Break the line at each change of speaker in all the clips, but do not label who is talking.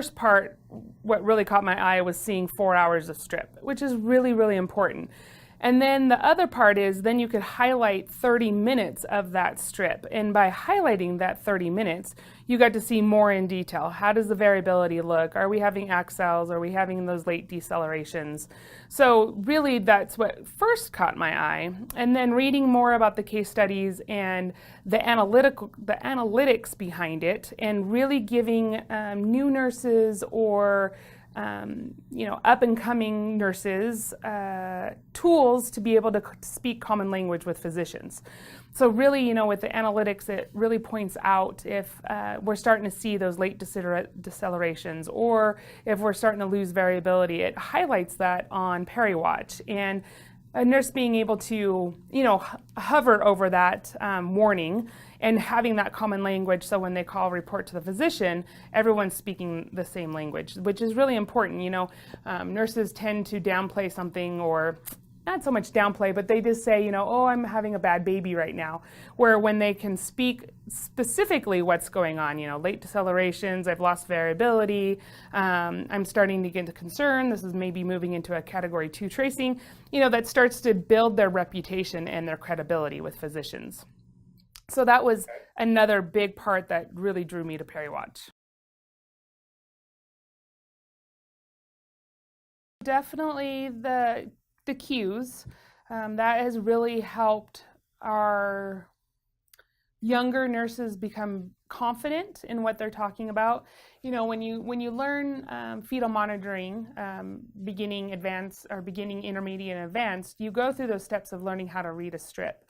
first part, what really caught my eye was seeing 4 hours of strip, which is really, really important. And then the other part is then you could highlight 30 minutes of that strip. And by highlighting that 30 minutes, you got to see more in detail. How does the variability look? Are we having accels? Are we having those late decelerations? So really that's what first caught my eye. And then reading more about the case studies and the analytics behind it, and really giving new nurses or up and coming nurses tools to be able to speak common language with physicians. So really, with the analytics, it really points out if we're starting to see those late decelerations, or if we're starting to lose variability. It highlights that on PeriWatch, and a nurse being able to, hover over that warning and having that common language, so when they report to the physician, everyone's speaking the same language, which is really important. Nurses tend to downplay something, or not so much downplay, but they just say, oh, I'm having a bad baby right now. Where when they can speak specifically what's going on, late decelerations, I've lost variability, I'm starting to get into concern, this is maybe moving into a category 2 tracing, that starts to build their reputation and their credibility with physicians. So that was another big part that really drew me to PeriWatch. Definitely the cues. That has really helped our younger nurses become confident in what they're talking about. When you learn fetal monitoring, beginning, advanced, or beginning, intermediate, and advanced, you go through those steps of learning how to read a strip.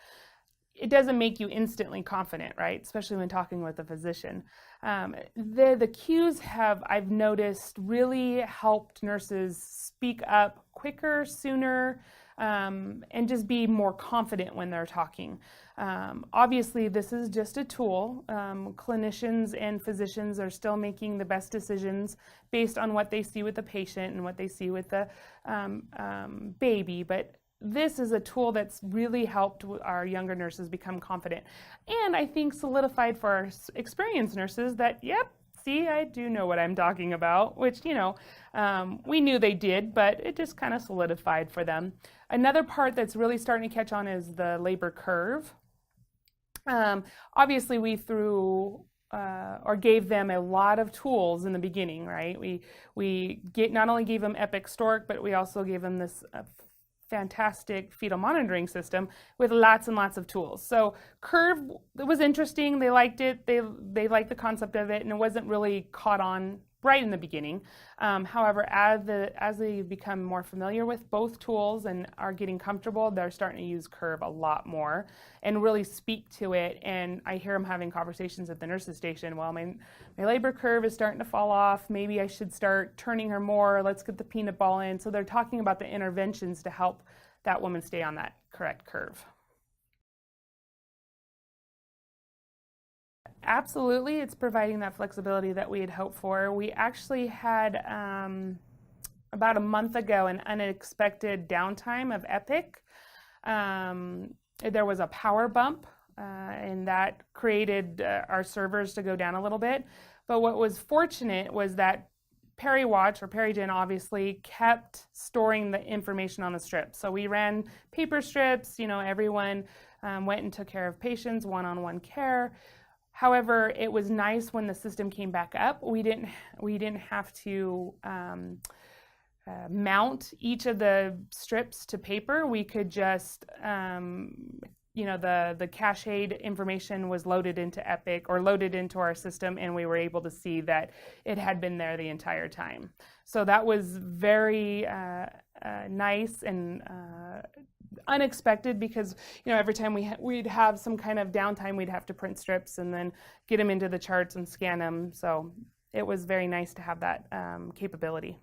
It doesn't make you instantly confident, right? Especially when talking with a physician. The cues I've noticed, really helped nurses speak up quicker, sooner, and just be more confident when they're talking. Obviously, this is just a tool. Clinicians and physicians are still making the best decisions based on what they see with the patient and what they see with the baby, but this is a tool that's really helped our younger nurses become confident. And I think solidified for our experienced nurses that, yep, see, I do know what I'm talking about, which, we knew they did, but it just kind of solidified for them. Another part that's really starting to catch on is the labor curve. Obviously, we threw or gave them a lot of tools in the beginning, right? We not only gave them Epic Stork, but we also gave them this fantastic fetal monitoring system with lots and lots of tools. So curve, it was interesting. They liked it. They liked the concept of it, and it wasn't really caught on right in the beginning. However, as they become more familiar with both tools and are getting comfortable, they're starting to use curve a lot more and really speak to it. And I hear them having conversations at the nurses station. Well, my labor curve is starting to fall off. Maybe I should start turning her more. Let's get the peanut ball in. So they're talking about the interventions to help that woman stay on that correct curve. Absolutely, it's providing that flexibility that we had hoped for. We actually had, about a month ago, an unexpected downtime of Epic. There was a power bump, and that created our servers to go down a little bit. But what was fortunate was that PeriWatch, or PeriGen, obviously kept storing the information on the strips. So we ran paper strips, everyone went and took care of patients, one-on-one care. However, it was nice when the system came back up. We didn't have to mount each of the strips to paper. We could just, the cached information was loaded into Epic or loaded into our system, and we were able to see that it had been there the entire time. So that was very nice and unexpected, because every time we'd have some kind of downtime, we'd have to print strips and then get them into the charts and scan them. So it was very nice to have that capability.